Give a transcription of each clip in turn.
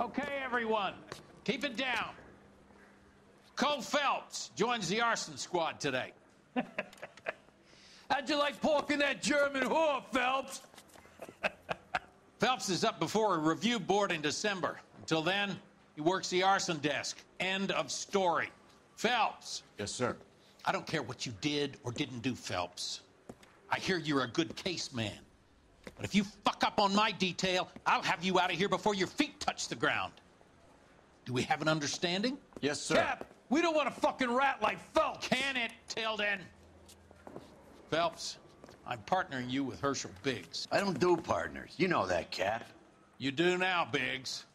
Okay, everyone, keep it down. Cole Phelps joins the arson squad today. How'd you like pork in that German whore, Phelps? Phelps is up before a review board in December. Until then, he works the arson desk. End of story. Phelps. Yes, sir. I don't care what you did or didn't do, Phelps. I hear you're a good case man. But if you fuck up on my detail, I'll have you out of here before your feet touch the ground. Do we have an understanding? Yes, sir. Cap, we don't want a fucking rat like Phelps. Can it, Tilden? Phelps, I'm partnering you with Herschel Biggs. I don't do partners. You know that, Cap. You do now, Biggs.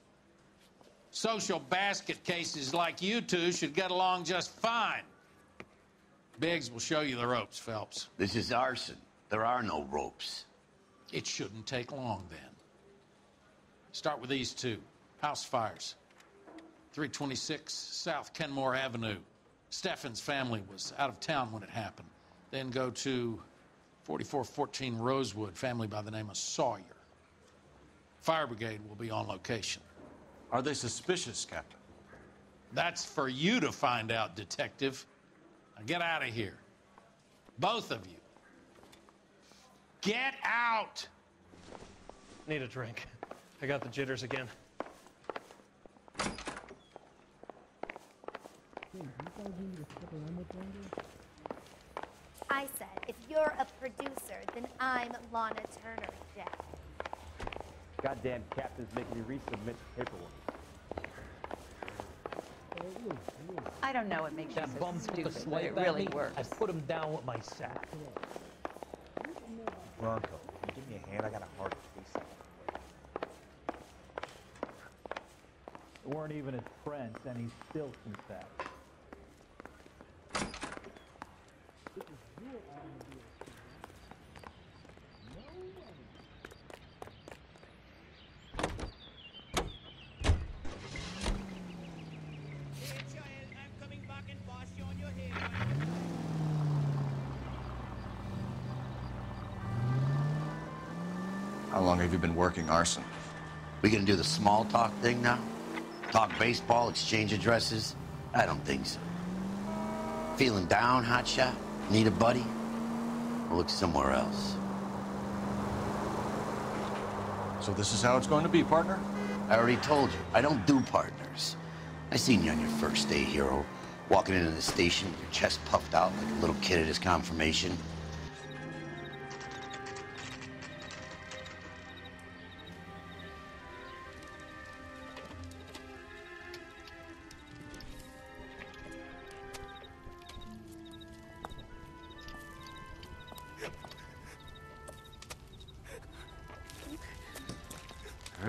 Social basket cases like you two should get along just fine. Biggs will show you the ropes, Phelps. This is arson. There are no ropes. It shouldn't take long, then. Start with these two. House fires. 326 South Kenmore Avenue. Steffen's family was out of town when it happened. Then go to 4414 Rosewood, family by the name of Sawyer. Fire brigade will be on location. Are they suspicious, Captain? That's for you to find out, detective. Now get out of here. Both of you. Get out! Need a drink. I got the jitters again. I said, if you're a producer, then I'm Lana Turner, Jack. Goddamn captain's making me resubmit paperwork. I don't know what makes you That so bum took stupid, a but swipe it at really me. works. I put him down with my sack. Bronco, you give me a hand, I got a hard case. We weren't even his friends, and he's still confessed. How long have you been working arson? We gonna do the small talk thing now? Talk baseball, exchange addresses? I don't think so. Feeling down, hotshot? Need a buddy? We'll look somewhere else. So this is how it's going to be, partner? I already told you, I don't do partners. I seen you on your first day, hero, walking into the station with your chest puffed out like a little kid at his confirmation.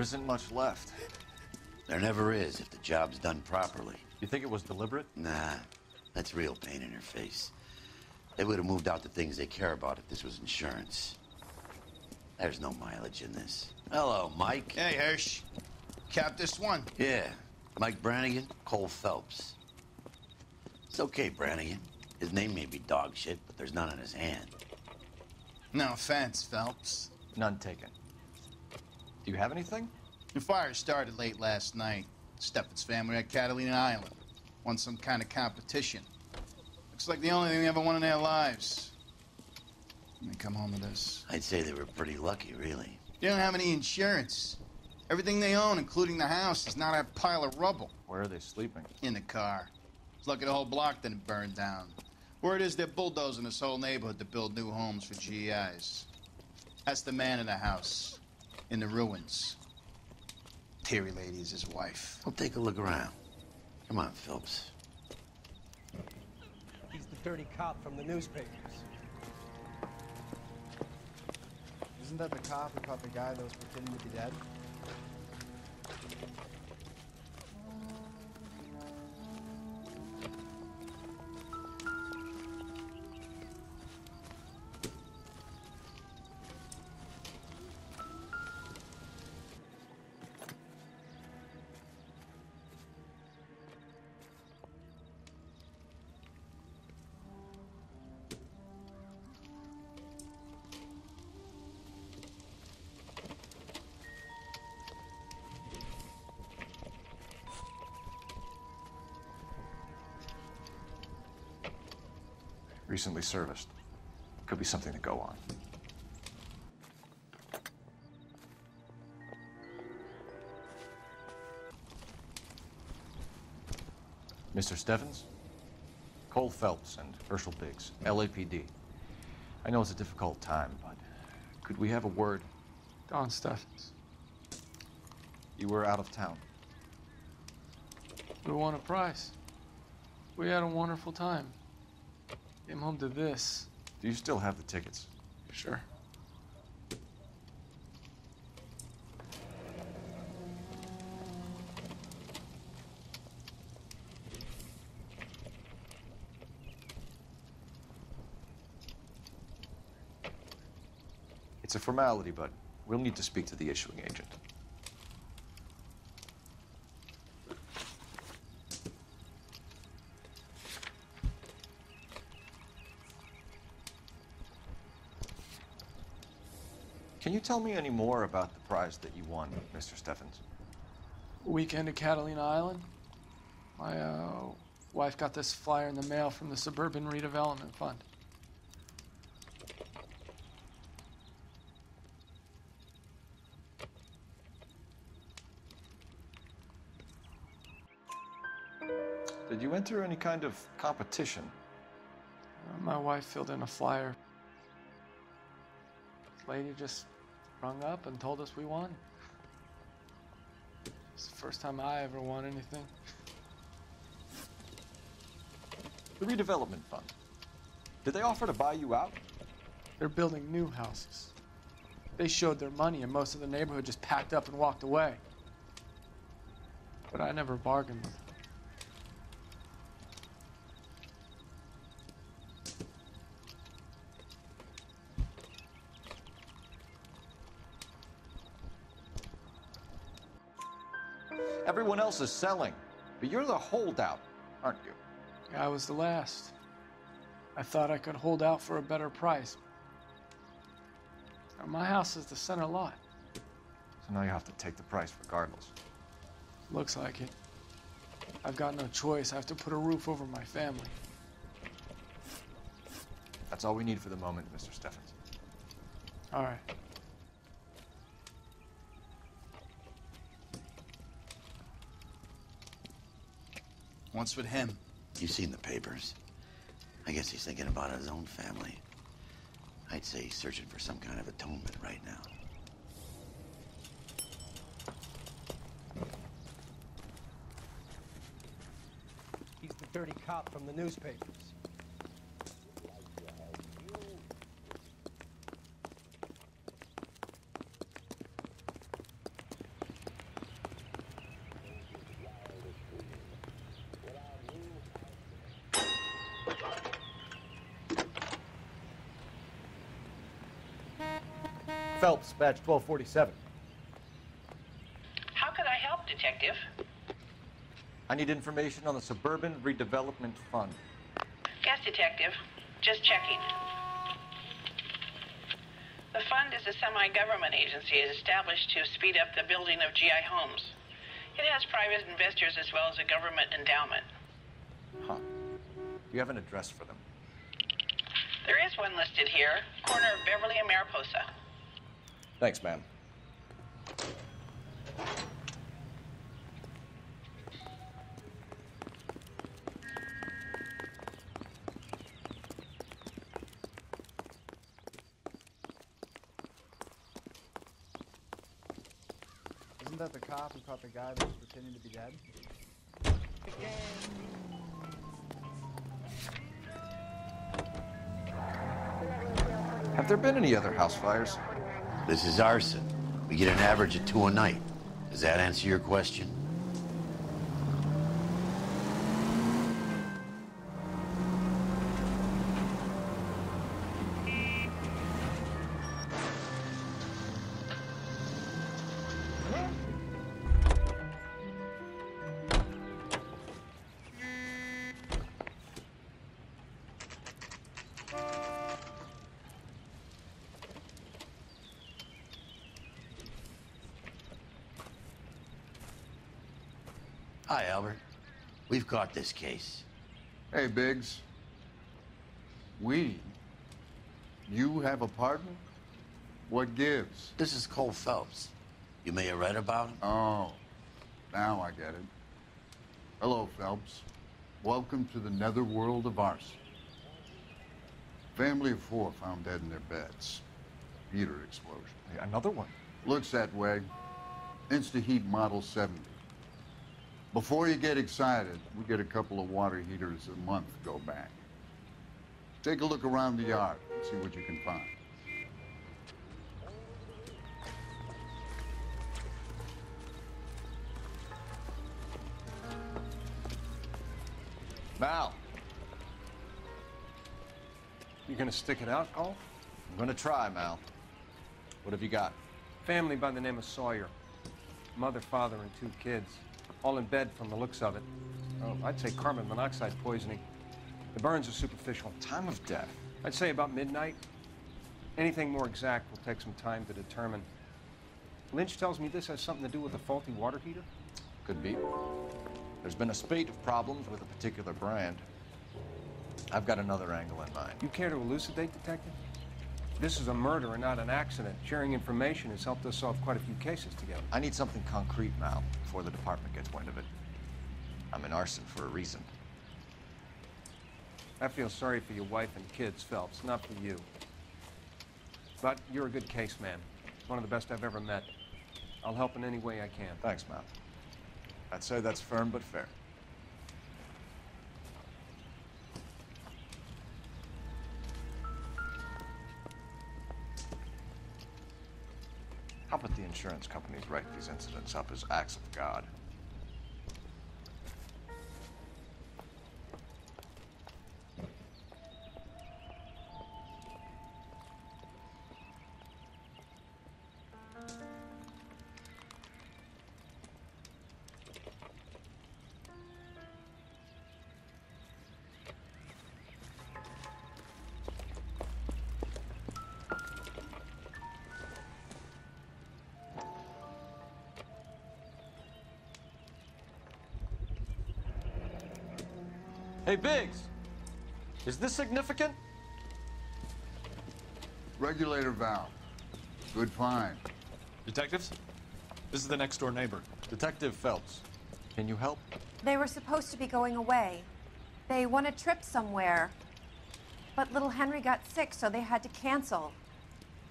There isn't much left. There never is if the job's done properly. You think it was deliberate? Nah, that's real pain in her face. They would have moved out the things they care about if this was insurance. There's no mileage in this. Hello, Mike. Hey, Hirsch. Cap this one. Yeah, Mike Brannigan, Cole Phelps. It's okay, Brannigan. His name may be dog shit, but there's none in his hand. No offense, Phelps. None taken. Do you have anything? The fire started late last night. Steffen's family at Catalina Island. Won some kind of competition. Looks like the only thing they ever won in their lives. And they come home to this. I'd say they were pretty lucky, really. They don't have any insurance. Everything they own, including the house, is not a pile of rubble. Where are they sleeping? In the car. It's lucky the whole block didn't burn down. Word is they're bulldozing this whole neighborhood to build new homes for GIs. That's the man in the house. In the ruins. Terry Lady is his wife. I'll take a look around. Come on, Phelps. He's the dirty cop from the newspapers. Isn't that the cop who caught the guy that was pretending to be dead? Recently serviced. Could be something to go on. Mr. Stevens? Cole Phelps and Herschel Biggs, LAPD. I know it's a difficult time, but could we have a word? Don Steffens. You were out of town. We won a prize. We had a wonderful time. Came home to this. Do you still have the tickets? Sure. It's a formality, but we'll need to speak to the issuing agent. Can you tell me any more about the prize that you won, Mr. Steffens? Weekend at Catalina Island. My wife got this flyer in the mail from the Suburban Redevelopment Fund. Did you enter any kind of competition? My wife filled in a flyer. This lady just rung up and told us we won. It's the first time I ever won anything. The redevelopment fund. Did they offer to buy you out? They're building new houses. They showed their money and most of the neighborhood just packed up and walked away. But I never bargained with them. Everyone else is selling, but you're the holdout, aren't you? I was the last. I thought I could hold out for a better price. My house is the center lot. So now you have to take the price regardless. Looks like it. I've got no choice. I have to put a roof over my family. That's all we need for the moment, Mr. Steffens. All right. What's with him? You've seen the papers. I guess he's thinking about his own family. I'd say he's searching for some kind of atonement right now. He's the dirty cop from the newspapers. Phelps, badge 1247. How could I help, Detective? I need information on the Suburban Redevelopment Fund. Yes, Detective. Just checking. The fund is a semi-government agency established to speed up the building of GI homes. It has private investors as well as a government endowment. Huh. Do you have an address for them? There is one listed here, corner of Beverly and Mariposa. Thanks, ma'am. Isn't that the cop who caught the guy that was pretending to be dead? Have there been any other house fires? This is arson. We get an average of 2 a night. Does that answer your question? Hi, Albert. We've caught this case. Hey, Biggs. We? You have a partner? What gives? This is Cole Phelps. You may have read about him. Oh, now I get it. Hello, Phelps. Welcome to the netherworld of arson. Family of 4 found dead in their beds. Heater explosion. Another one? Looks that way. Insta-heat model 70. Before you get excited, we get a couple of water heaters a month to go back. Take a look around the yard and see what you can find. Mal. You gonna stick it out, Cole? I'm gonna try, Mal. What have you got? Family by the name of Sawyer. Mother, father, and 2 kids. All in bed from the looks of it. Oh, I'd say carbon monoxide poisoning. The burns are superficial. Time of death? I'd say about midnight. Anything more exact will take some time to determine. Lynch tells me this has something to do with a faulty water heater? Could be. There's been a spate of problems with a particular brand. I've got another angle in mind. You care to elucidate, Detective? This is a murder and not an accident. Sharing information has helped us solve quite a few cases together. I need something concrete, Mal, before the department gets wind of it. I'm in arson for a reason. I feel sorry for your wife and kids, Phelps, not for you. But you're a good case man. One of the best I've ever met. I'll help in any way I can. Thanks, Mal. I'd say that's firm but fair. How about the insurance companies write these incidents up as acts of God? Hey, Biggs, is this significant? Regulator valve. Good find. Detectives? This is the next door neighbor. Detective Phelps. Can you help? They were supposed to be going away. They won a trip somewhere. But little Henry got sick, so they had to cancel.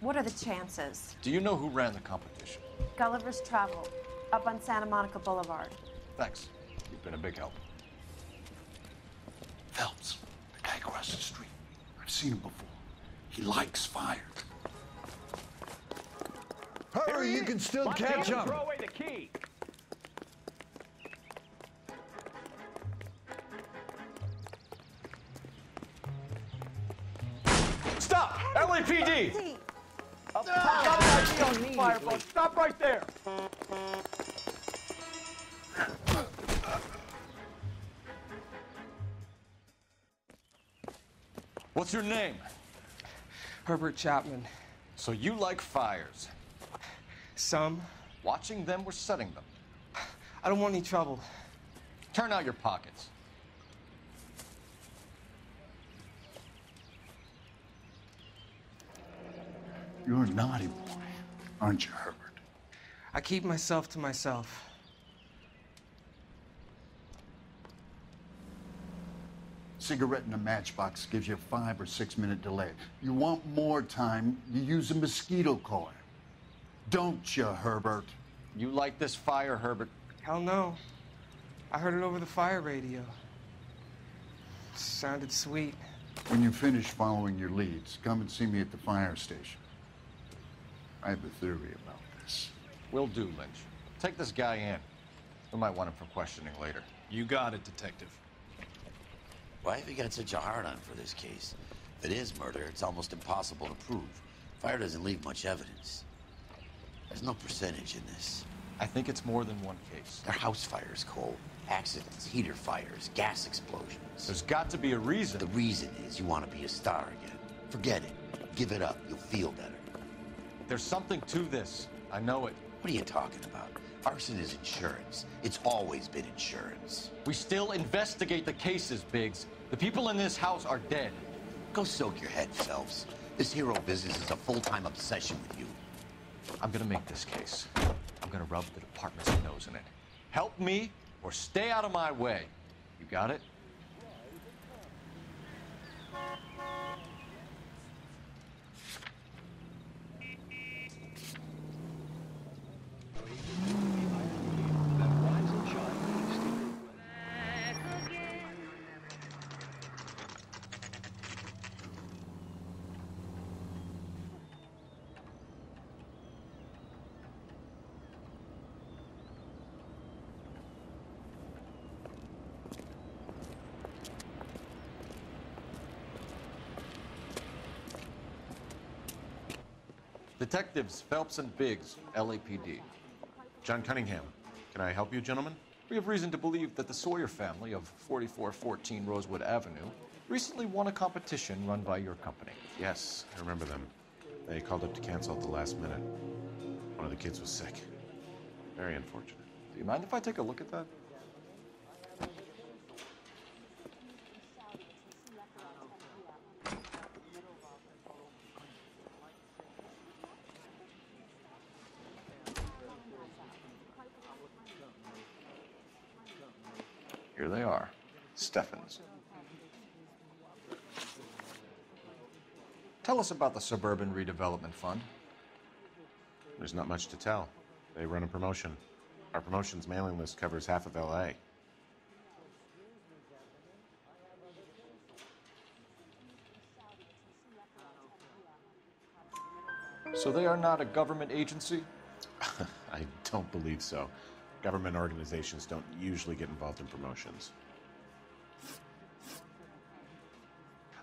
What are the chances? Do you know who ran the competition? Gulliver's Travel, up on Santa Monica Boulevard. Thanks. You've been a big help. Phelps, the guy across the street. I've seen him before. He likes fire. Hurry, you can still catch up. Throw away the key. Stop! LAPD! Stop right there! What's your name? Herbert Chapman. So you like fires? Some. Watching them or setting them? I don't want any trouble. Turn out your pockets. You're a naughty boy, aren't you, Herbert? I keep myself to myself. Cigarette in a matchbox gives you a 5 or 6 minute delay. You want more time, you use a mosquito coil. Don't you, Herbert? You like this fire, Herbert? Hell no. I heard it over the fire radio. Sounded sweet. When you finish following your leads, come and see me at the fire station. I have a theory about this. Will do, Lynch. Take this guy in. We might want him for questioning later. You got it, Detective. Why have you got such a hard-on for this case? If it is murder, it's almost impossible to prove. Fire doesn't leave much evidence. There's no percentage in this. I think it's more than one case. They're house fires, Cole. Accidents, heater fires, gas explosions. There's got to be a reason. The reason is you want to be a star again. Forget it. Give it up. You'll feel better. There's something to this. I know it. What are you talking about? Arson is insurance. It's always been insurance. We still investigate the cases, Biggs. The people in this house are dead. Go soak your head, Phelps. This hero business is a full-time obsession with you. I'm gonna make this case. I'm gonna rub the department's nose in it. Help me or stay out of my way. You got it? Detectives Phelps and Biggs, LAPD. John Cunningham. Can I help you, gentlemen? We have reason to believe that the Sawyer family of 4414 Rosewood Avenue recently won a competition run by your company. Yes, I remember them. They called up to cancel at the last minute. One of the kids was sick. Very unfortunate. Do you mind if I take a look at that? Here they are, Steffens. Tell us about the Suburban Redevelopment Fund. There's not much to tell. They run a promotion. Our promotion's mailing list covers half of L.A. So they are not a government agency? I don't believe so. Government organizations don't usually get involved in promotions.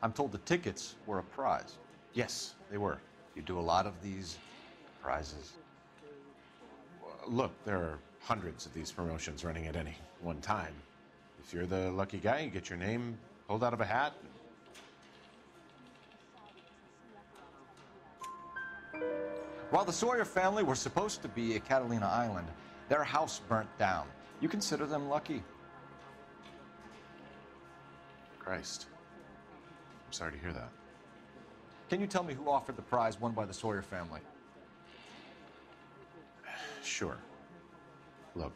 I'm told the tickets were a prize. Yes, they were. You do a lot of these prizes? Look, there are hundreds of these promotions running at any one time. If you're the lucky guy, you get your name pulled out of a hat. While the Sawyer family were supposed to be at Catalina Island, their house burnt down. You consider them lucky? Christ. I'm sorry to hear that. Can you tell me who offered the prize won by the Sawyer family? Sure. Look,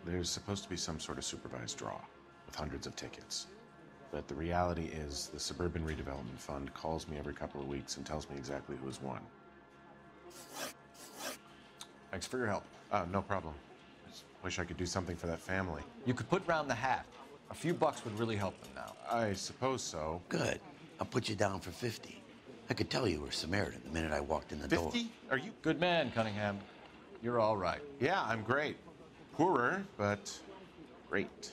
there's supposed to be some sort of supervised draw with hundreds of tickets. But the reality is the Suburban Redevelopment Fund calls me every couple of weeks and tells me exactly who has won. Thanks for your help. No problem. Just wish I could do something for that family. You could put round the hat. A few bucks would really help them now. I suppose so. Good. I'll put you down for 50. I could tell you were Samaritan the minute I walked in the door. 50? Are you... Good man, Cunningham. You're all right. Yeah, I'm great. Poorer, but great.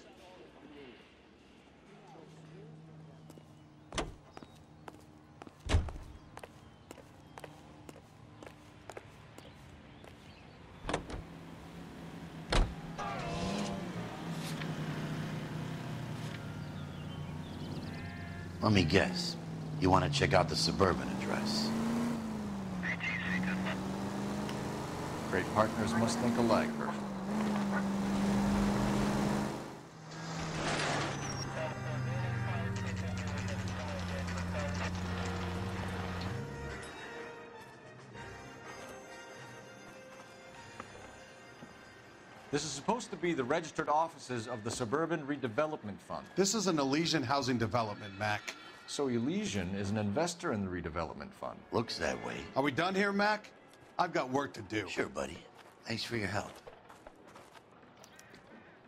Let me guess. You want to check out the Suburban address? Great partners must think alike, Herschel. This is supposed to be the registered offices of the Suburban Redevelopment Fund. This is an Elysian housing development, Mac. So Elysian is an investor in the redevelopment fund. Looks that way. Are we done here, Mac? I've got work to do. Sure, buddy. Thanks for your help.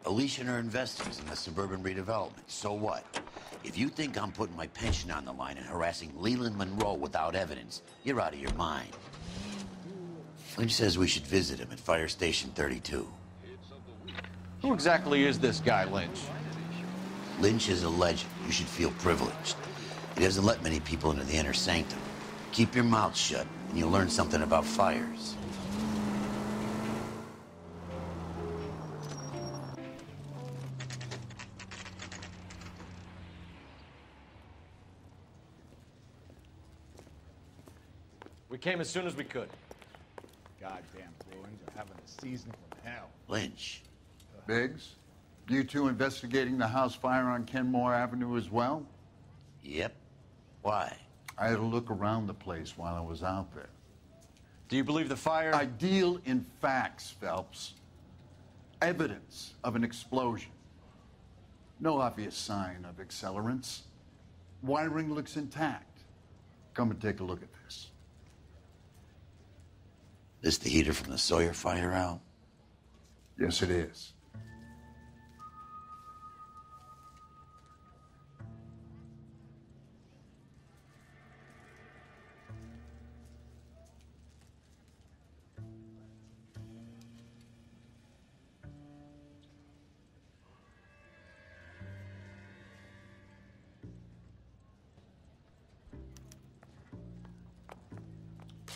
Elysian are investors in the Suburban Redevelopment. So what? If you think I'm putting my pension on the line and harassing Leland Monroe without evidence, you're out of your mind. Lynch says we should visit him at Fire Station 32. Who exactly is this guy, Lynch? Lynch is a legend. You should feel privileged. He doesn't let many people into the inner sanctum. Keep your mouth shut, and you'll learn something about fires. We came as soon as we could. Goddamn Bruins are having a season from hell. Lynch. Biggs, you two investigating the house fire on Kenmore Avenue as well? Yep. Why? I had a look around the place while I was out there. Do you believe the fire? I deal in facts, Phelps. Evidence of an explosion. No obvious sign of accelerants. Wiring looks intact. Come and take a look at this. This the heater from the Sawyer fire, Al? Yes, it is.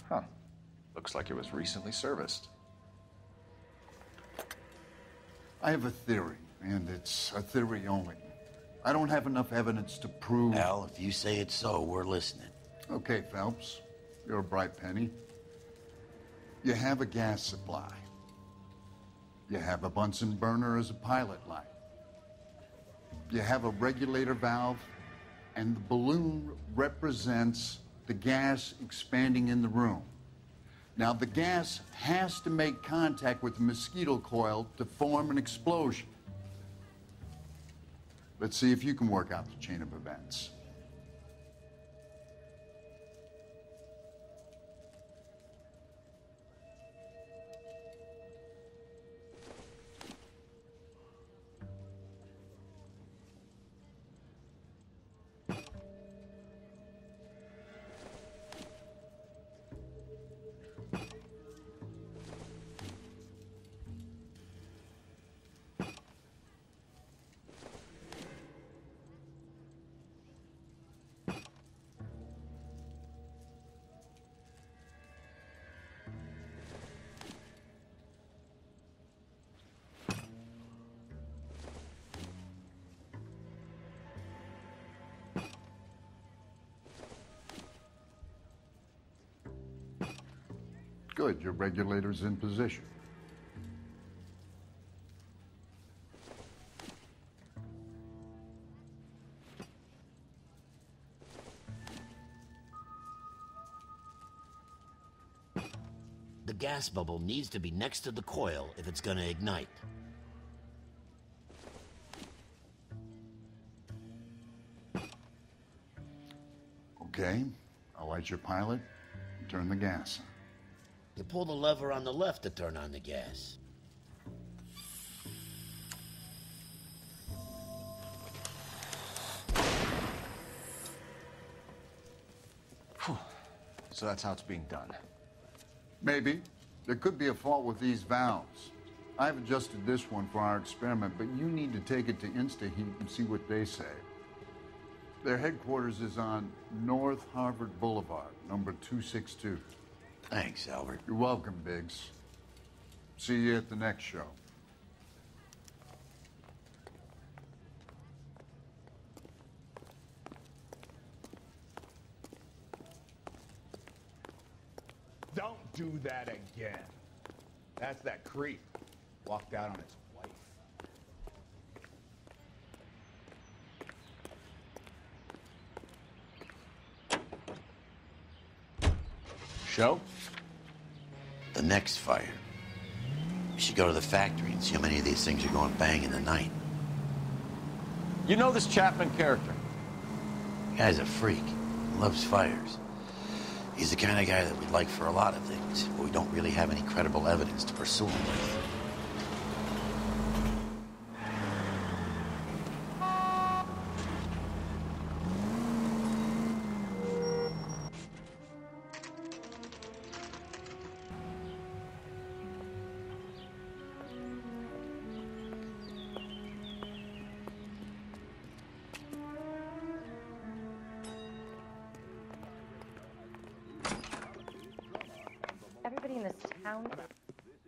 Huh. Looks like it was recently serviced. I have a theory, and it's a theory only. I don't have enough evidence to prove... Al, if you say it's so, we're listening. Okay, Phelps. You're a bright penny. You have a gas supply. You have a Bunsen burner as a pilot light. You have a regulator valve, and the balloon represents the gas expanding in the room. Now, the gas has to make contact with the mosquito coil to form an explosion. Let's see if you can work out the chain of events. Good, your regulator's in position. The gas bubble needs to be next to the coil if it's gonna ignite. Okay, I'll light your pilot and turn the gas on. You pull the lever on the left to turn on the gas. Whew. So that's how it's being done. Maybe. There could be a fault with these valves. I've adjusted this one for our experiment, but you need to take it to InstaHeat and see what they say. Their headquarters is on North Harvard Boulevard, number 262. Thanks, Albert. You're welcome, Biggs. See you at the next show. Don't do that again. That's that creep. Walked out on his wife. Show? The next fire. We should go to the factory and see how many of these things are going bang in the night. You know this Chapman character? The guy's a freak. He loves fires. He's the kind of guy that we'd like for a lot of things, but we don't really have any credible evidence to pursue him with. Everybody in this town...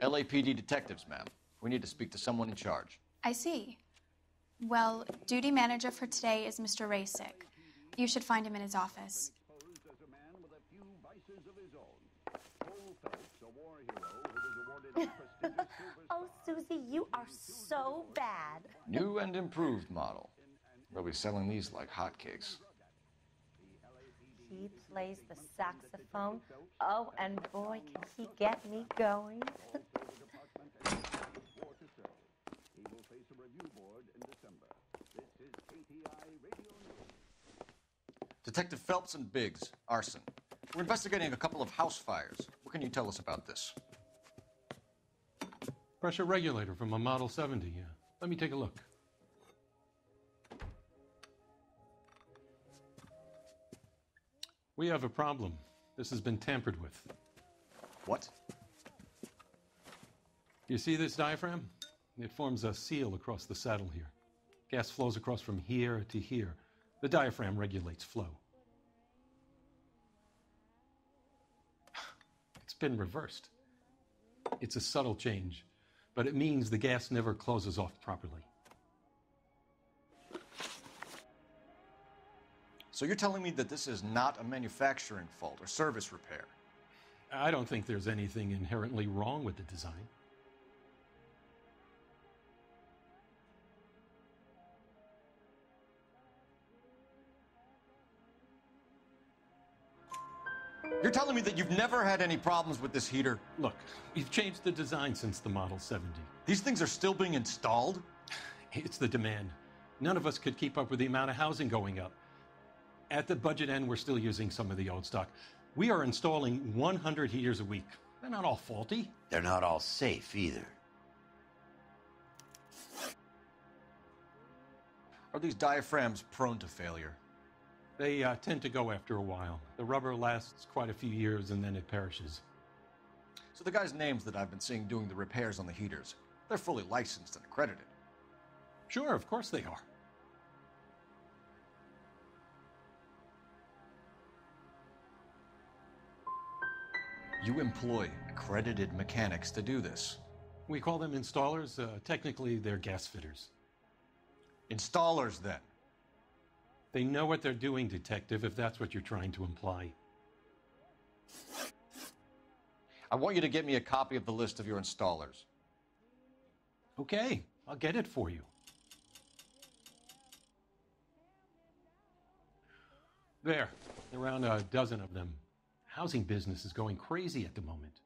LAPD detectives, ma'am. We need to speak to someone in charge. I see. Well, duty manager for today is Mr. Rasick. You should find him in his office. Oh, Susie, you are so bad. New and improved model. We'll be selling these like hotcakes. he plays the saxophone. Oh, and boy, can he get me going. Detective Phelps and Biggs, arson. We're investigating a couple of house fires. What can you tell us about this? Pressure regulator from a Model 70. Let me take a look. We have a problem. This has been tampered with. What? You see this diaphragm? It forms a seal across the saddle here. Gas flows across from here to here. The diaphragm regulates flow. It's been reversed. It's a subtle change, but it means the gas never closes off properly. So you're telling me that this is not a manufacturing fault or service repair? I don't think there's anything inherently wrong with the design. You're telling me that you've never had any problems with this heater? Look, we've changed the design since the Model 70. These things are still being installed? It's the demand. None of us could keep up with the amount of housing going up. At the budget end, we're still using some of the old stock. We are installing 100 heaters a week. They're not all faulty. They're not all safe either. Are these diaphragms prone to failure? They tend to go after a while. The rubber lasts quite a few years and then it perishes. So the guys' names that I've been seeing doing the repairs on the heaters, they're fully licensed and accredited. Sure, of course they are. You employ accredited mechanics to do this. We call them installers. Technically, they're gas fitters. Installers, then? They know what they're doing, Detective, if that's what you're trying to imply. I want you to get me a copy of the list of your installers. Okay, I'll get it for you. There, around a dozen of them. Housing business is going crazy at the moment.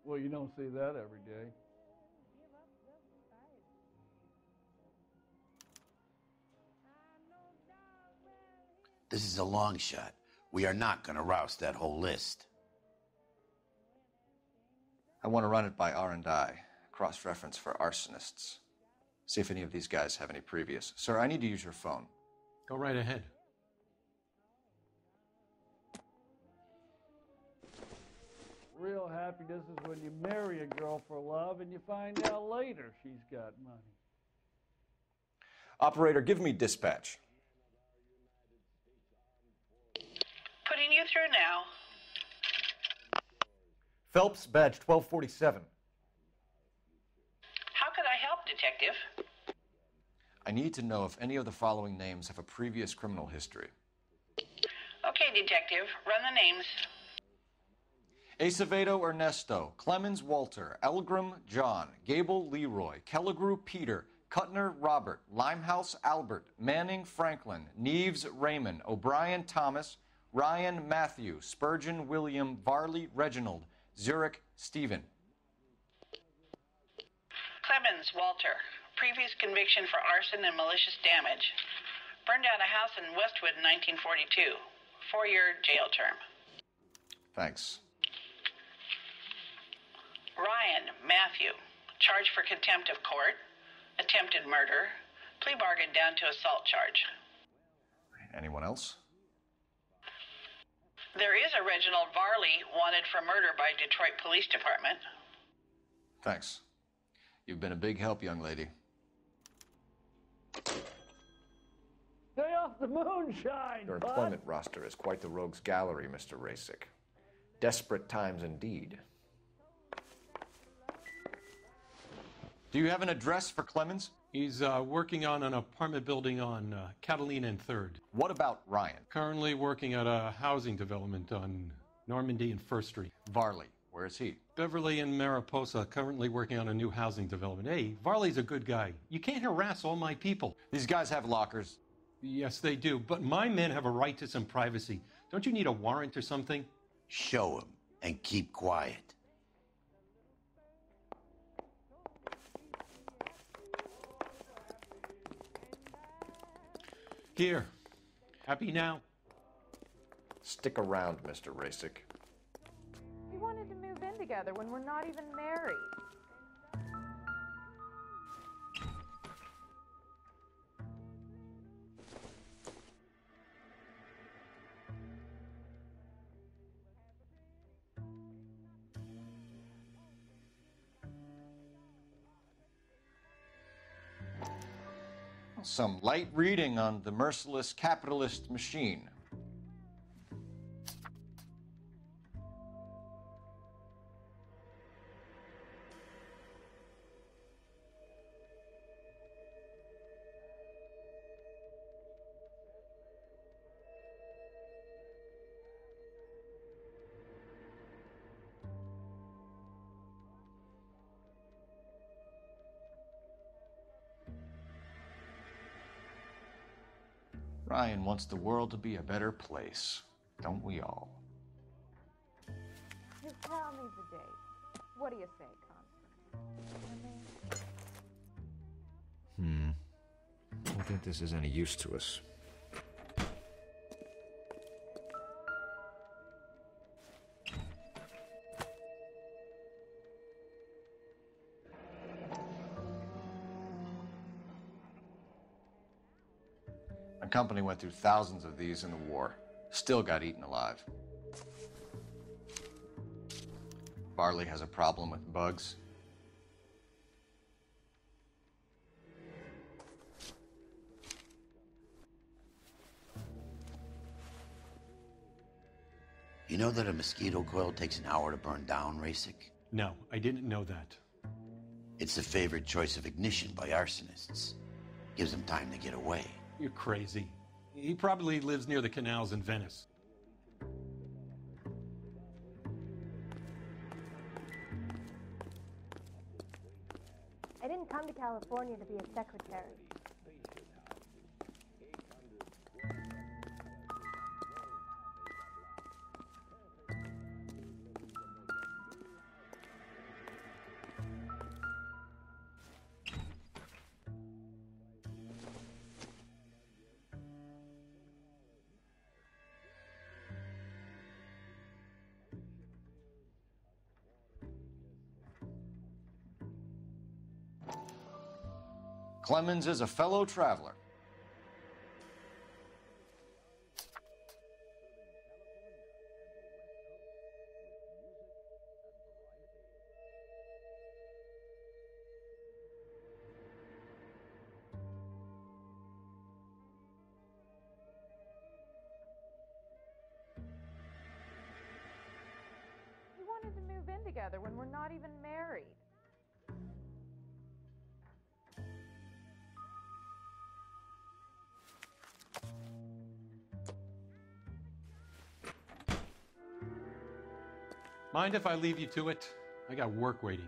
Well, you don't see that every day. This is a long shot. We are not going to roust that whole list. I want to run it by R&I, cross-reference for arsonists. See if any of these guys have any previous. Sir, I need to use your phone. Go right ahead. Real happiness is when you marry a girl for love and you find out later she's got money. Operator, give me dispatch. Putting you through now. Phelps, badge 1247. How could I help, Detective? I need to know if any of the following names have a previous criminal history. Okay, Detective, run the names. Acevedo Ernesto, Clemens Walter, Elgram John, Gable Leroy, Kelligrew Peter, Kuttner Robert, Limehouse Albert, Manning Franklin, Neves Raymond, O'Brien Thomas, Ryan Matthew, Spurgeon William, Varley Reginald, Zurich Stephen. Clemens Walter, previous conviction for arson and malicious damage. Burned down a house in Westwood in 1942. 4-year jail term. Thanks. Ryan Matthew, charged for contempt of court, attempted murder, plea bargain down to assault charge. Anyone else? There is a Reginald Varley wanted for murder by Detroit Police Department. Thanks. You've been a big help, young lady. Stay off the moonshine, Your bud. employment roster is quite the rogues gallery, Mr. Rasick. Desperate times indeed. Do you have an address for Clemens? He's working on an apartment building on Catalina and 3rd. What about Ryan? Currently working at a housing development on Normandy and 1st Street. Varley, where is he? Beverly and Mariposa, currently working on a new housing development. Hey, Varley's a good guy. You can't harass all my people. These guys have lockers. Yes, they do, but my men have a right to some privacy, Don't you need a warrant or something? Show him and keep quiet. Here. Happy now? Stick around, Mr. Rasick. We wanted to move in together when we're not even married. Some light reading on the merciless capitalist machine. Ryan wants the world to be a better place, don't we all? Just tell me the date. What do you say, Constance? I don't think this is any use to us. My company went through thousands of these in the war. Still got eaten alive. Barley has a problem with bugs. You know that a mosquito coil takes an hour to burn down, Rasick? No, I didn't know that. It's the favorite choice of ignition by arsonists. Gives them time to get away. You're crazy. He probably lives near the canals in Venice. I didn't come to California to be a secretary. Clemens is a fellow traveler. We wanted to move in together when we're not even married. Mind if I leave you to it? I got work waiting.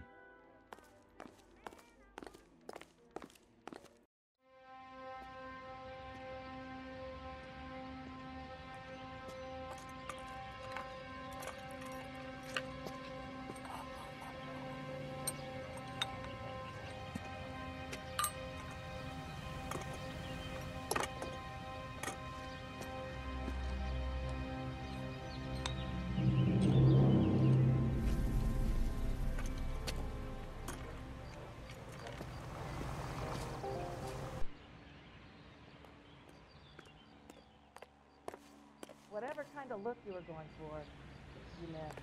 Whatever kind of look you were going for, you missed.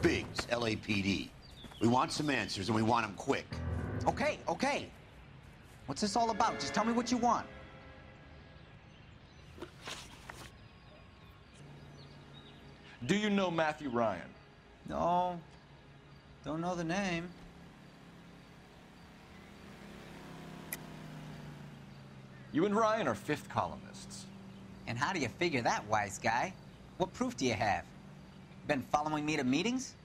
Biggs, LAPD. We want some answers and we want them quick. Okay, okay. What's this all about? Just tell me what you want. Do you know Matthew Ryan? No. Don't know the name. You and Ryan are fifth columnists. And how do you figure that, wise guy? What proof do you have? Been following me to meetings?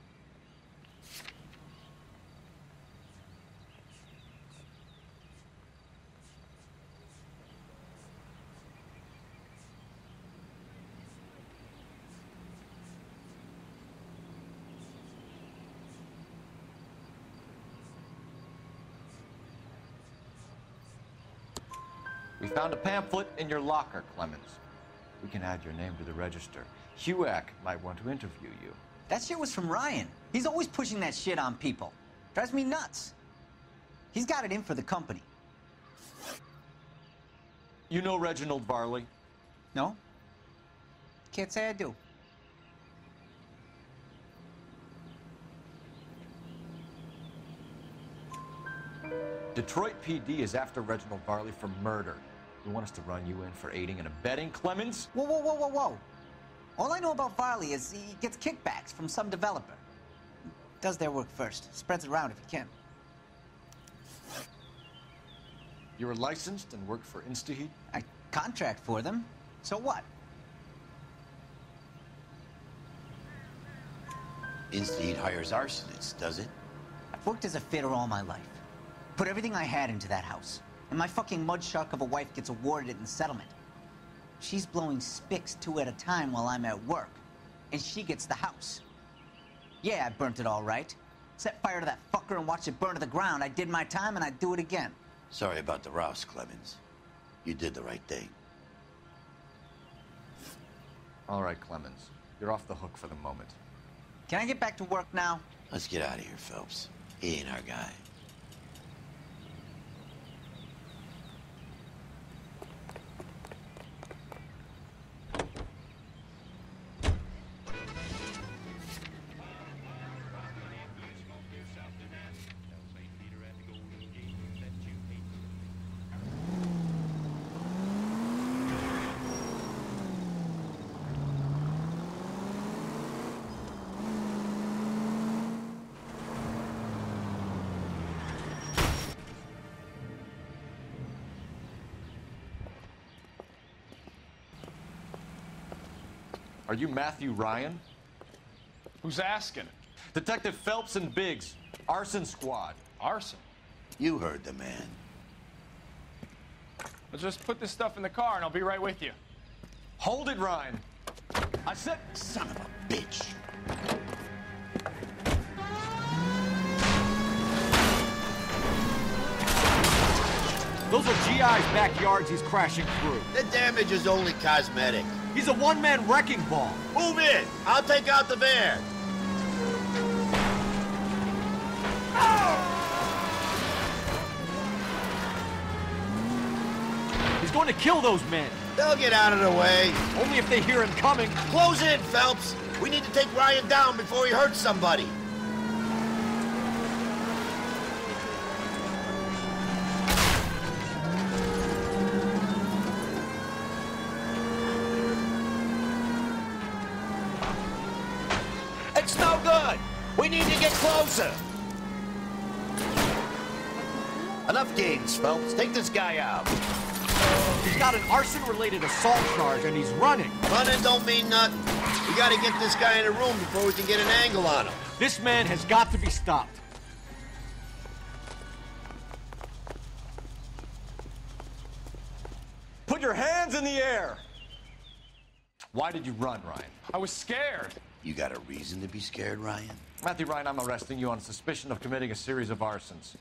We found a pamphlet in your locker, Clemens. We can add your name to the register. Hewack might want to interview you. That shit was from Ryan. He's always pushing that shit on people. Drives me nuts. He's got it in for the company. You know Reginald Varley? No? Can't say I do. Detroit PD is after Reginald Varley for murder. You want us to run you in for aiding and abetting, Clemens? Whoa, whoa, whoa, whoa, whoa. All I know about Varley is he gets kickbacks from some developer. Does their work first. Spreads it around if he can. You were licensed and worked for InstaHeat? I contract for them. So what? InstaHeat hires arsonists, does it? I've worked as a fitter all my life. Put everything I had into that house. And my fucking mud shark of a wife gets awarded it in settlement. She's blowing spics 2 at a time while I'm at work. And she gets the house. Yeah, I burnt it all right. Set fire to that fucker and watched it burn to the ground. I did my time and I'd do it again. Sorry about the rouse, Clemens. You did the right thing. All right, Clemens. You're off the hook for the moment. Can I get back to work now? Let's get out of here, Phelps. He ain't our guy. Are you Matthew Ryan? Who's asking? Detective Phelps and Biggs, arson squad. Arson? You heard the man. I'll just put this stuff in the car and I'll be right with you. Hold it, Ryan. I said... Son of a bitch. Those are GI's backyards he's crashing through. The damage is only cosmetic. He's a one-man wrecking ball. Move in. I'll take out the van. He's going to kill those men. They'll get out of the way. Only if they hear him coming. Close in, Phelps. We need to take Ryan down before he hurts somebody. It's no good. We need to get closer. Enough games, Phelps. Take this guy out. He's got an arson-related assault charge, and he's running. Running don't mean nothing. We gotta get this guy in a room before we can get an angle on him. This man has got to be stopped. Put your hands in the air! Why did you run, Ryan? I was scared. You got a reason to be scared, Ryan? Matthew Ryan, I'm arresting you on suspicion of committing a series of arsons.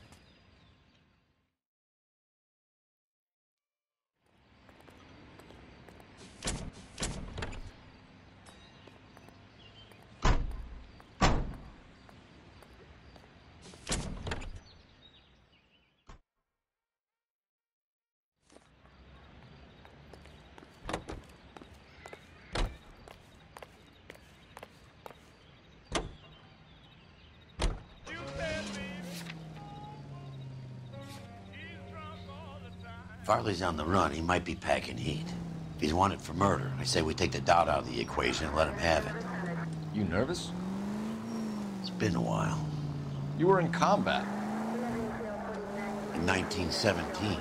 Farley's on the run. He might be packing heat. If he's wanted for murder, I say we take the doubt out of the equation and let him have it. You nervous? It's been a while. You were in combat. In 1917.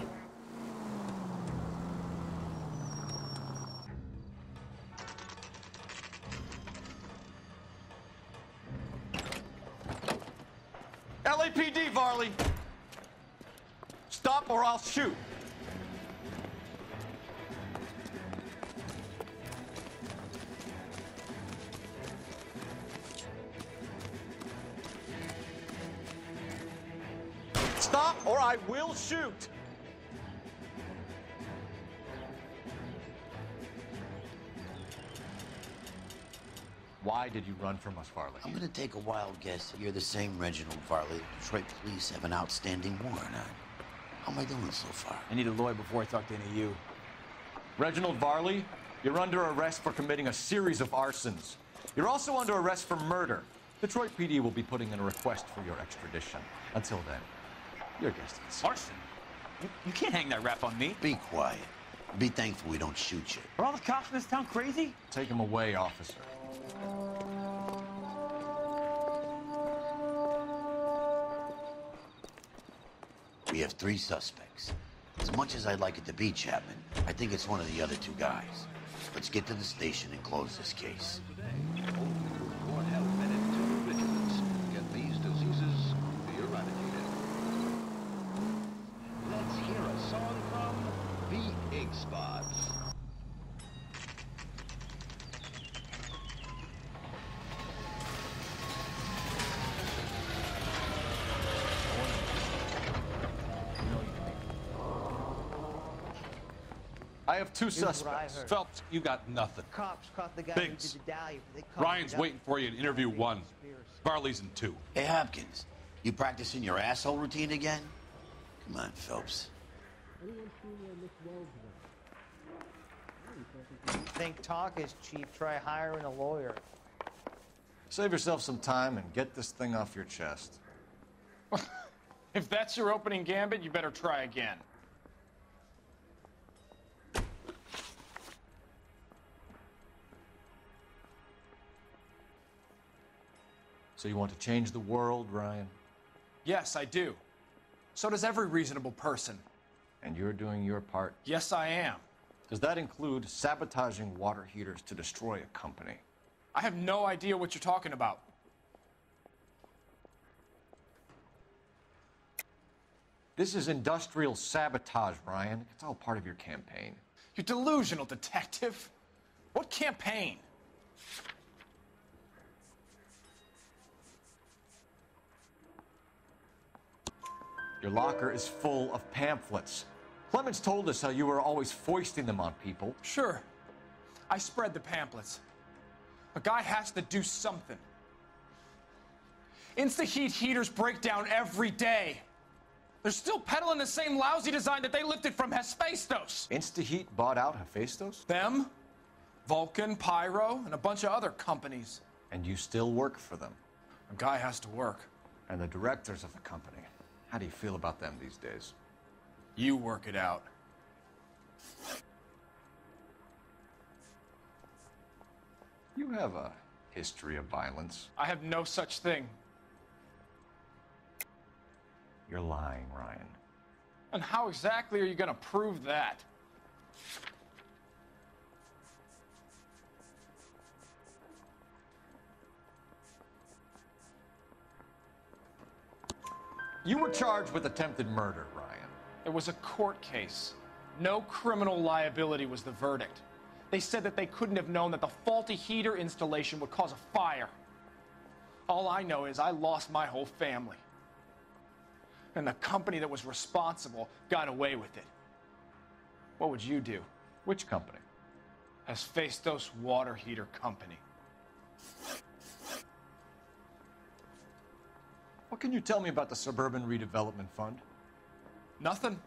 LAPD, Varley! Stop or I'll shoot! Stop or I will shoot! Why did you run from us, Varley? I'm gonna take a wild guess that you're the same Reginald Varley Detroit police have an outstanding warrant on. How am I doing so far? I need a lawyer before I talk to any of you. Reginald Varley, you're under arrest for committing a series of arsons. You're also under arrest for murder. Detroit PD will be putting in a request for your extradition. Until then, your guest is. Arson? You can't hang that rap on me. Be quiet. Be thankful we don't shoot you. Are all the cops in this town crazy? Take him away, officer. We have 3 suspects. As much as I'd like it to be Chapman, I think it's one of the other 2 guys. Let's get to the station and close this case. Report health minute to vigilance. Get these diseases eradicated. Let's hear a song from the Ig Spots. I have 2 suspects. Phelps, you got nothing. Cops caught the guy Biggs. who did the dahlia. They caught Ryan's him. waiting for you in interview 1. Barley's in 2. Hey, Hopkins, you practicing your asshole routine again? Come on, Phelps. Think talk is cheap. Try hiring a lawyer. Save yourself some time and get this thing off your chest. If that's your opening gambit, you better try again. So you want to change the world, Ryan? Yes, I do. So does every reasonable person. And you're doing your part? Yes, I am. Does that include sabotaging water heaters to destroy a company? I have no idea what you're talking about. This is industrial sabotage, Ryan. It's all part of your campaign. You're delusional, detective. What campaign? Your locker is full of pamphlets. Clemens told us how you were always foisting them on people. Sure. I spread the pamphlets. A guy has to do something. Insta-heat heaters break down every day. They're still peddling the same lousy design that they lifted from Hephaestus. Insta-heat bought out Hephaestus? Them, Vulcan, Pyro, and a bunch of other companies. And you still work for them? A guy has to work. And the directors of the company. How do you feel about them these days? You work it out. You have a history of violence. I have no such thing. You're lying, Ryan. And how exactly are you going to prove that? You were charged with attempted murder, Ryan. It was a court case. No criminal liability was the verdict. They said that they couldn't have known that the faulty heater installation would cause a fire. All I know is I lost my whole family. And the company that was responsible got away with it. What would you do? Which company? Hephaestus Water Heater Company. What can you tell me about the Suburban Redevelopment Fund? Nothing.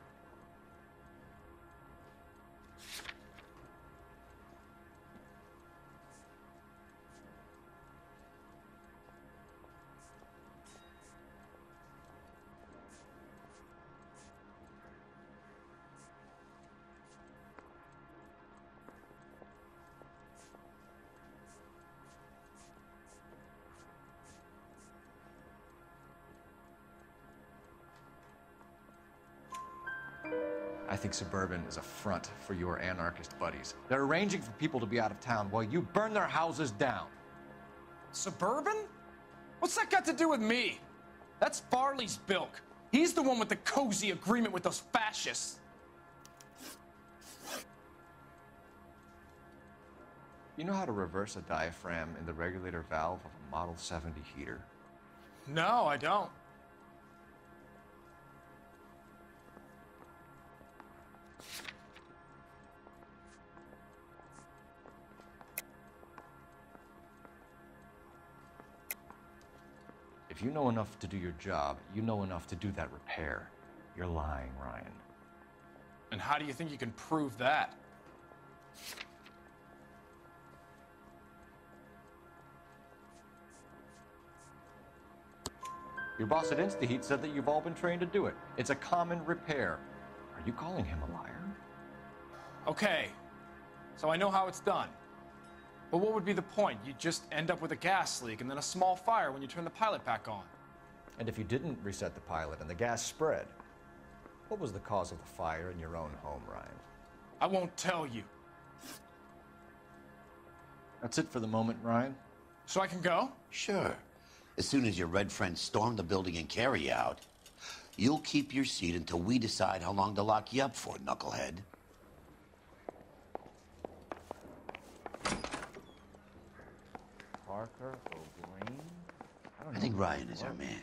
think Suburban is a front for your anarchist buddies. They're arranging for people to be out of town while you burn their houses down. Suburban? What's that got to do with me? That's Farley's bilk. He's the one with the cozy agreement with those fascists. You know how to reverse a diaphragm in the regulator valve of a Model 70 heater? No, I don't. If you know enough to do your job, you know enough to do that repair. You're lying, Ryan. And how do you think you can prove that? Your boss at InstaHeat said that you've all been trained to do it. It's a common repair. Are you calling him a liar? Okay, so I know how it's done. But what would be the point? You just end up with a gas leak and then a small fire when you turn the pilot back on. And if you didn't reset the pilot and the gas spread, what was the cause of the fire in your own home, Ryan? I won't tell you. That's it for the moment, Ryan. So I can go? Sure. As soon as your red friends storm the building and carry you out, you'll keep your seat until we decide how long to lock you up for, knucklehead. Parker, O'Green? I think Ryan is our man.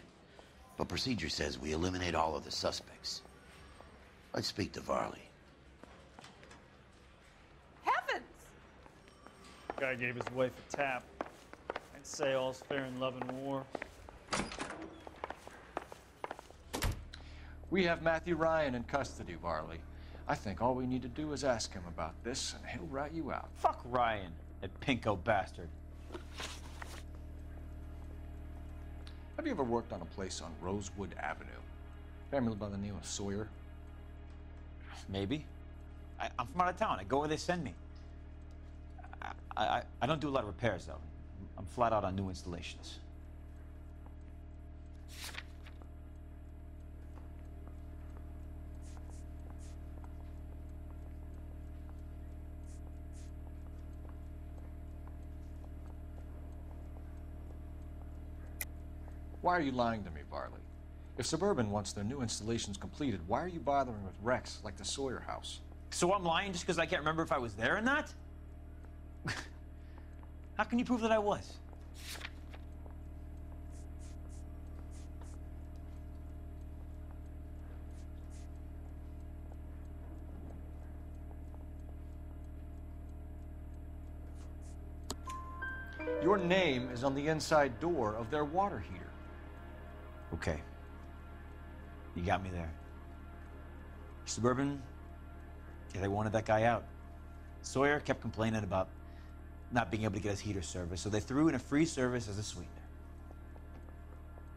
But procedure says we eliminate all of the suspects. Let's speak to Varley. Heavens! Guy gave his wife a tap. I'd say all's fair in love and war. We have Matthew Ryan in custody, Varley. I think all we need to do is ask him about this, and he'll rat you out. Fuck Ryan, that pinko bastard. Have you ever worked on a place on Rosewood Avenue? Family by the name of Sawyer? Maybe. I'm from out of town. I go where they send me. I don't do a lot of repairs, though. I'm flat out on new installations. Why are you lying to me, Varley? If Suburban wants their new installations completed, why are you bothering with wrecks like the Sawyer house? So I'm lying just because I can't remember if I was there or not? How can you prove that I was? Your name is on the inside door of their water heater. Okay. You got me there. Suburban, yeah, they wanted that guy out. Sawyer kept complaining about not being able to get his heater service, so they threw in a free service as a sweetener.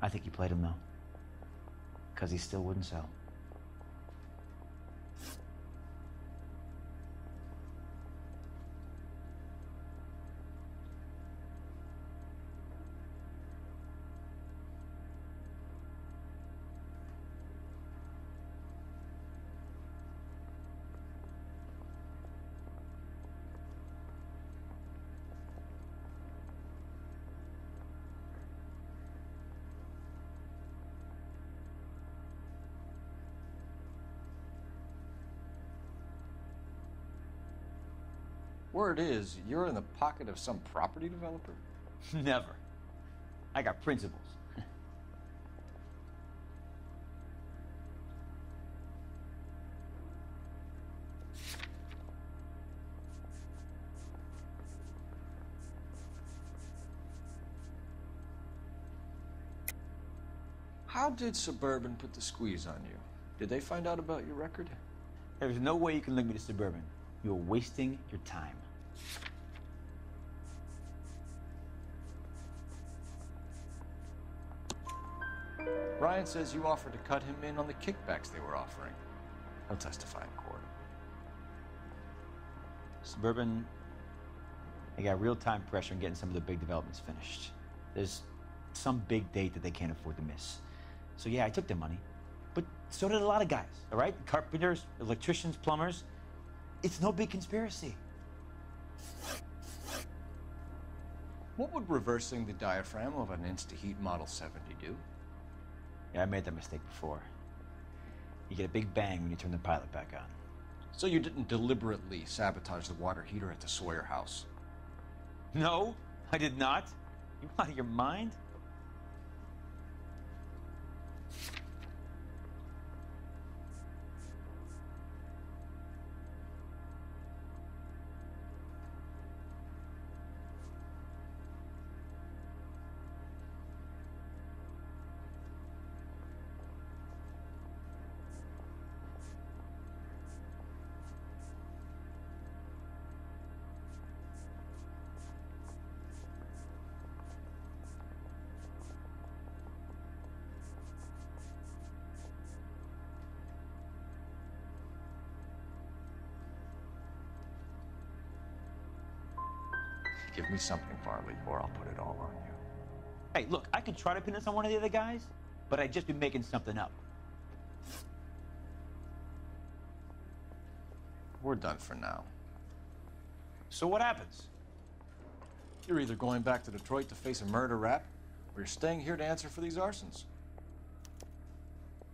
I think he played him, though, because he still wouldn't sell. Word is, you're in the pocket of some property developer? Never. I got principles. How did Suburban put the squeeze on you? Did they find out about your record? There's no way you can link me to Suburban. You're wasting your time. Ryan says you offered to cut him in on the kickbacks they were offering. He'll testify in court. Suburban, they got real-time pressure on getting some of the big developments finished. There's some big date that they can't afford to miss. So yeah, I took their money, but So did a lot of guys, all right? Carpenters, electricians, plumbers. It's no big conspiracy. What would reversing the diaphragm of an Insta-Heat Model 70 do? Yeah, I made that mistake before. You get a big bang when you turn the pilot back on. So you didn't deliberately sabotage the water heater at the Sawyer house? No, I did not. You out of your mind? Give me something, Farley, or I'll put it all on you. Hey, look, I could try to pin this on one of the other guys, but I'd just be making something up. We're done for now. So what happens? You're either going back to Detroit to face a murder rap, or you're staying here to answer for these arsons.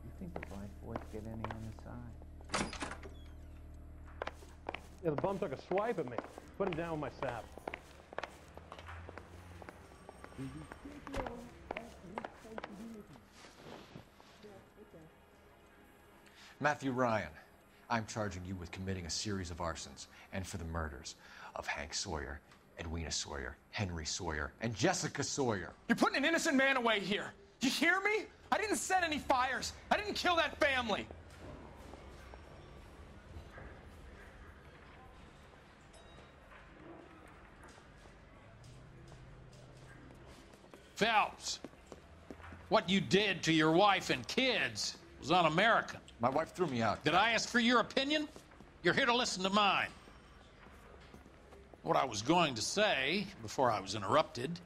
You think the black boys get any on the side? Yeah, the bum took a swipe at me. Put him down with my sap. Matthew Ryan, I'm charging you with committing a series of arsons and for the murders of Hank Sawyer, Edwina Sawyer, Henry Sawyer, and Jessica Sawyer. You're putting an innocent man away here. You hear me? I didn't set any fires. I didn't kill that family. Phelps, what you did to your wife and kids was un-American. My wife threw me out. Did I ask for your opinion? You're here to listen to mine. What I was going to say, before I was interrupted,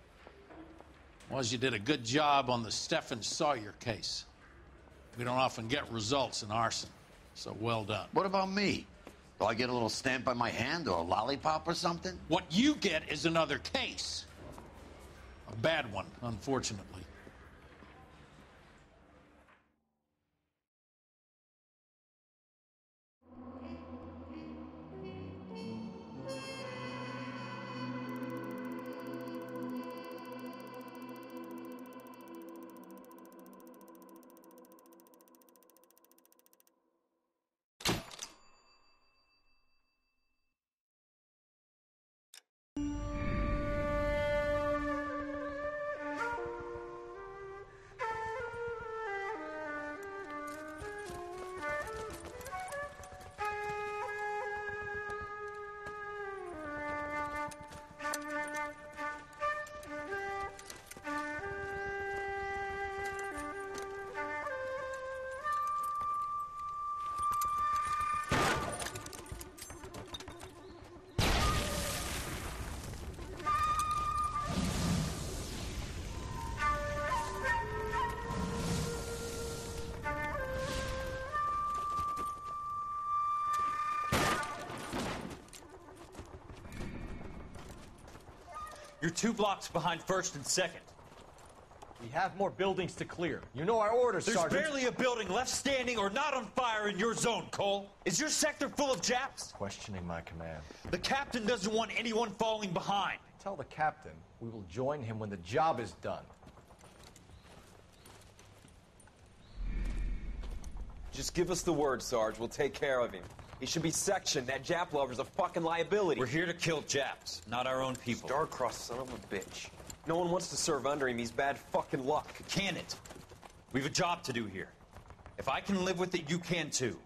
was you did a good job on the Stephen Sawyer case. We don't often get results in arson, so well done. What about me? Do I get a little stamp by my hand or a lollipop or something? What you get is another case. A bad one, unfortunately. You're 2 blocks behind 1st and 2nd. We have more buildings to clear. You know our orders, Sergeant. There's barely a building left standing or not on fire in your zone, Cole. Is your sector full of Japs? Questioning my command. The captain doesn't want anyone falling behind. Tell the captain we will join him when the job is done. Just give us the word, Sarge. We'll take care of him. He should be sectioned. That Jap lover's a fucking liability. We're here to kill Japs, not our own people. Star-crossed son of a bitch. No one wants to serve under him. He's bad fucking luck. Can it? We've a job to do here. If I can live with it, you can too.